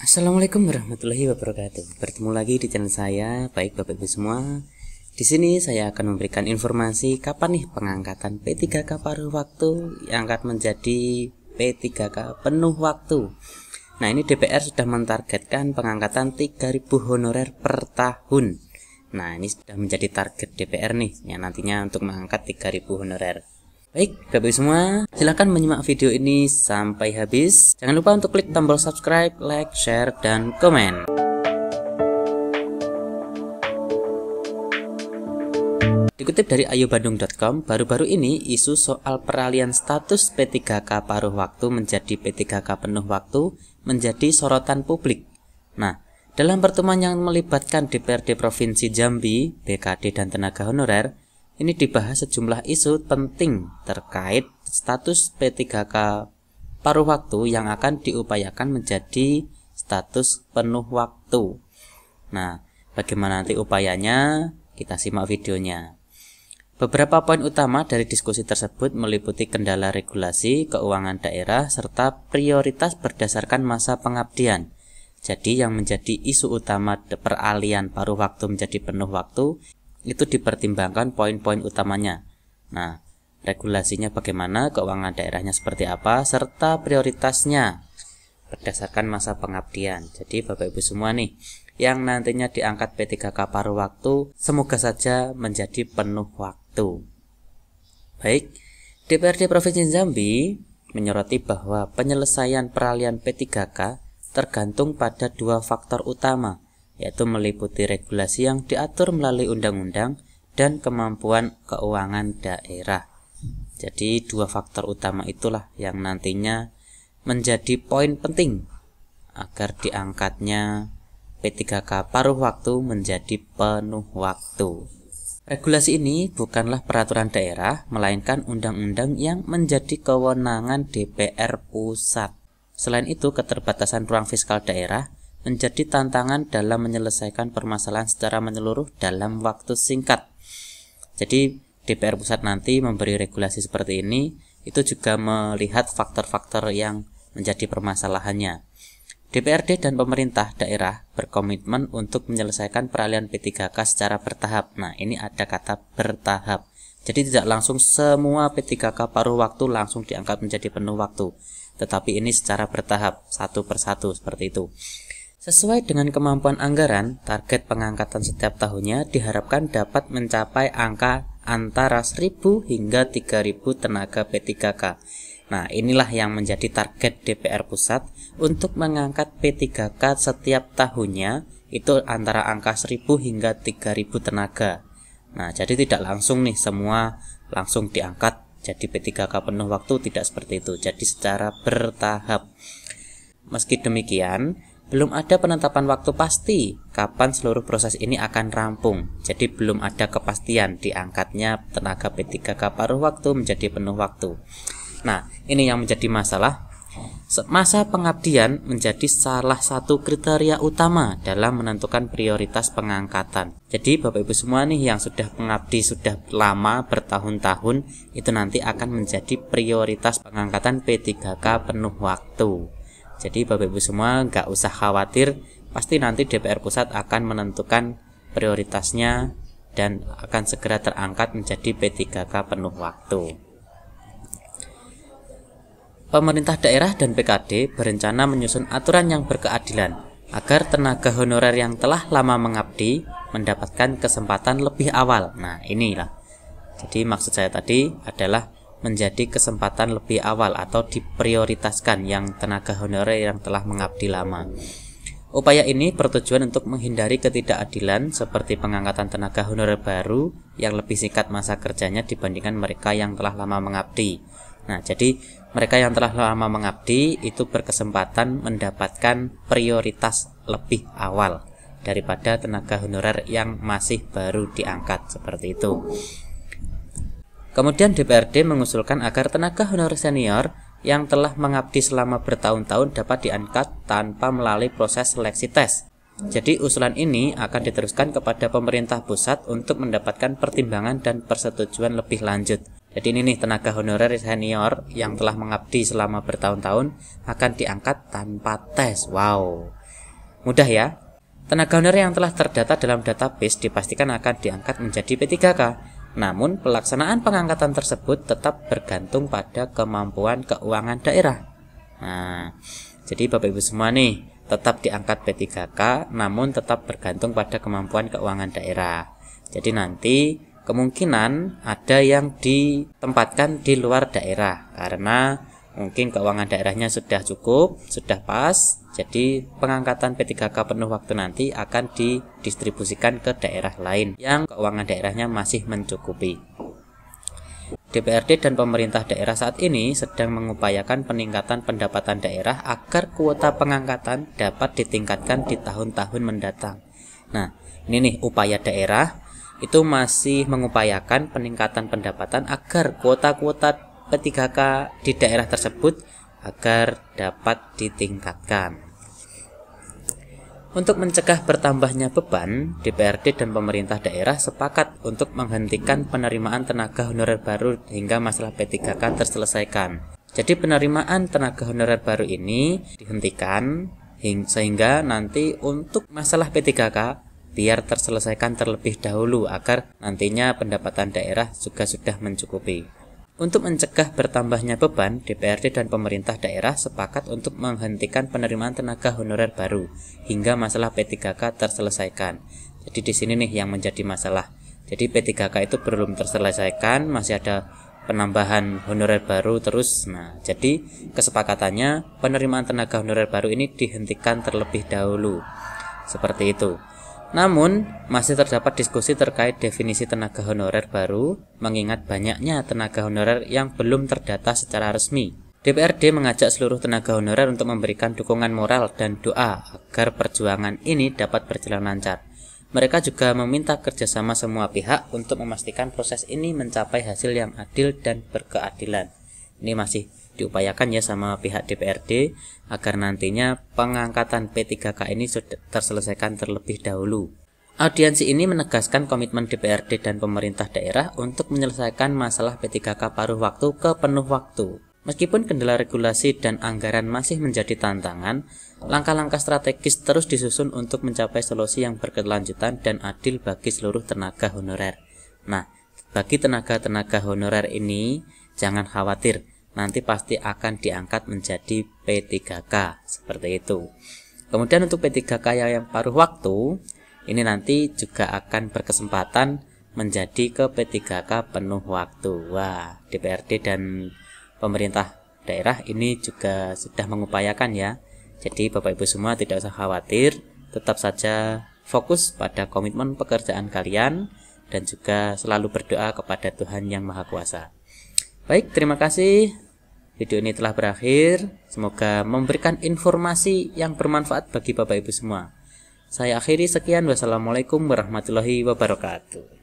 Assalamualaikum warahmatullahi wabarakatuh. Bertemu lagi di channel saya. Baik Bapak Ibu semua, di sini saya akan memberikan informasi kapan nih pengangkatan P3K paruh waktu yang akan menjadi P3K penuh waktu. Nah, ini DPR sudah mentargetkan pengangkatan 3.000 honorer per tahun. Nah, ini sudah menjadi target DPR nih, yang nantinya untuk mengangkat 3.000 honorer. Baik, Bapak Ibu semua, silahkan menyimak video ini sampai habis. Jangan lupa untuk klik tombol subscribe, like, share, dan komen. Dikutip dari ayobandung.com, baru-baru ini isu soal peralihan status P3K paruh waktu menjadi P3K penuh waktu menjadi sorotan publik. Nah, dalam pertemuan yang melibatkan DPRD Provinsi Jambi, BKD, dan tenaga honorer, ini dibahas sejumlah isu penting terkait status P3K paruh waktu yang akan diupayakan menjadi status penuh waktu. Nah, bagaimana nanti upayanya? Kita simak videonya. Beberapa poin utama dari diskusi tersebut meliputi kendala regulasi, keuangan daerah, serta prioritas berdasarkan masa pengabdian. Jadi yang menjadi isu utama peralihan paruh waktu menjadi penuh waktu itu dipertimbangkan poin-poin utamanya. Nah, regulasinya bagaimana, keuangan daerahnya seperti apa, serta prioritasnya berdasarkan masa pengabdian. Jadi Bapak Ibu semua nih, yang nantinya diangkat P3K paruh waktu, semoga saja menjadi penuh waktu. Baik, DPRD Provinsi Jambi menyoroti bahwa penyelesaian peralihan P3K tergantung pada dua faktor utama, yaitu meliputi regulasi yang diatur melalui undang-undang dan kemampuan keuangan daerah. Jadi dua faktor utama itulah yang nantinya menjadi poin penting agar diangkatnya P3K paruh waktu menjadi penuh waktu. Regulasi ini bukanlah peraturan daerah, melainkan undang-undang yang menjadi kewenangan DPR pusat. Selain itu, keterbatasan ruang fiskal daerah menjadi tantangan dalam menyelesaikan permasalahan secara menyeluruh dalam waktu singkat. Jadi DPR pusat nanti memberi regulasi seperti ini, itu juga melihat faktor-faktor yang menjadi permasalahannya. DPRD dan pemerintah daerah berkomitmen untuk menyelesaikan peralihan P3K secara bertahap. Nah, ini ada kata bertahap. Jadi tidak langsung semua P3K paruh waktu langsung diangkat menjadi penuh waktu, tetapi ini secara bertahap, satu persatu seperti itu. Sesuai dengan kemampuan anggaran, target pengangkatan setiap tahunnya diharapkan dapat mencapai angka antara 1.000 hingga 3.000 tenaga P3K. Nah, inilah yang menjadi target DPR pusat untuk mengangkat P3K setiap tahunnya, itu antara angka 1.000 hingga 3.000 tenaga. Nah, jadi tidak langsung nih semua langsung diangkat jadi P3K penuh waktu, tidak seperti itu. Jadi secara bertahap. Meski demikian, belum ada penetapan waktu pasti kapan seluruh proses ini akan rampung. Jadi belum ada kepastian diangkatnya tenaga P3K paruh waktu menjadi penuh waktu. Nah, ini yang menjadi masalah. Masa pengabdian menjadi salah satu kriteria utama dalam menentukan prioritas pengangkatan. Jadi Bapak Ibu semua nih yang sudah mengabdi sudah lama bertahun-tahun, itu nanti akan menjadi prioritas pengangkatan P3K penuh waktu. Jadi Bapak Ibu semua nggak usah khawatir, pasti nanti DPR pusat akan menentukan prioritasnya dan akan segera terangkat menjadi P3K penuh waktu. Pemerintah daerah dan BKD berencana menyusun aturan yang berkeadilan agar tenaga honorer yang telah lama mengabdi mendapatkan kesempatan lebih awal. Nah, inilah. Jadi maksud saya tadi adalah menjadi kesempatan lebih awal atau diprioritaskan yang tenaga honorer yang telah mengabdi lama. Upaya ini bertujuan untuk menghindari ketidakadilan seperti pengangkatan tenaga honorer baru yang lebih singkat masa kerjanya dibandingkan mereka yang telah lama mengabdi. Nah, jadi mereka yang telah lama mengabdi itu berkesempatan mendapatkan prioritas lebih awal daripada tenaga honorer yang masih baru diangkat, seperti itu. Kemudian DPRD mengusulkan agar tenaga honorer senior yang telah mengabdi selama bertahun-tahun dapat diangkat tanpa melalui proses seleksi tes. Jadi usulan ini akan diteruskan kepada pemerintah pusat untuk mendapatkan pertimbangan dan persetujuan lebih lanjut Jadi ini nih, tenaga honorer senior yang telah mengabdi selama bertahun-tahun akan diangkat tanpa tes. Wow, mudah ya. Tenaga honorer yang telah terdata dalam database dipastikan akan diangkat menjadi P3K. Namun pelaksanaan pengangkatan tersebut tetap bergantung pada kemampuan keuangan daerah. Nah, jadi Bapak Ibu semua nih, tetap diangkat P3K, namun tetap bergantung pada kemampuan keuangan daerah. Jadi nanti kemungkinan ada yang ditempatkan di luar daerah karena mungkin keuangan daerahnya sudah cukup, sudah pas. Jadi pengangkatan P3K penuh waktu nanti akan didistribusikan ke daerah lain yang keuangan daerahnya masih mencukupi. DPRD dan pemerintah daerah saat ini sedang mengupayakan peningkatan pendapatan daerah agar kuota pengangkatan dapat ditingkatkan di tahun-tahun mendatang. Nah, ini nih upaya daerah itu masih mengupayakan peningkatan pendapatan agar kuota-kuota P3K di daerah tersebut agar dapat ditingkatkan. Untuk mencegah bertambahnya beban, DPRD dan pemerintah daerah sepakat untuk menghentikan penerimaan tenaga honorer baru hingga masalah P3K terselesaikan. Jadi penerimaan tenaga honorer baru ini dihentikan sehingga nanti untuk masalah P3K biar terselesaikan terlebih dahulu agar nantinya pendapatan daerah juga sudah mencukupi. Untuk mencegah bertambahnya beban, DPRD dan pemerintah daerah sepakat untuk menghentikan penerimaan tenaga honorer baru hingga masalah P3K terselesaikan. Jadi di sini nih yang menjadi masalah. Jadi P3K itu belum terselesaikan, masih ada penambahan honorer baru terus. Nah, jadi kesepakatannya penerimaan tenaga honorer baru ini dihentikan terlebih dahulu. Seperti itu. Namun, masih terdapat diskusi terkait definisi tenaga honorer baru, mengingat banyaknya tenaga honorer yang belum terdata secara resmi. DPRD mengajak seluruh tenaga honorer untuk memberikan dukungan moral dan doa agar perjuangan ini dapat berjalan lancar. Mereka juga meminta kerjasama semua pihak untuk memastikan proses ini mencapai hasil yang adil dan berkeadilan. Ini masih diupayakan ya sama pihak DPRD agar nantinya pengangkatan P3K ini sudah terselesaikan terlebih dahulu. Audiensi ini menegaskan komitmen DPRD dan pemerintah daerah untuk menyelesaikan masalah P3K paruh waktu ke penuh waktu. Meskipun kendala regulasi dan anggaran masih menjadi tantangan, langkah-langkah strategis terus disusun untuk mencapai solusi yang berkelanjutan dan adil bagi seluruh tenaga honorer. Nah, bagi tenaga-tenaga honorer ini jangan khawatir, nanti pasti akan diangkat menjadi P3K seperti itu. Kemudian untuk P3K yang paruh waktu ini nanti juga akan berkesempatan menjadi ke P3K penuh waktu. Wah, DPRD dan pemerintah daerah ini juga sudah mengupayakan ya. Jadi Bapak Ibu semua tidak usah khawatir, tetap saja fokus pada komitmen pekerjaan kalian dan juga selalu berdoa kepada Tuhan Yang Maha Kuasa. Baik, terima kasih. Video ini telah berakhir. Semoga memberikan informasi yang bermanfaat bagi Bapak Ibu semua. Saya akhiri sekian. Wassalamualaikum warahmatullahi wabarakatuh.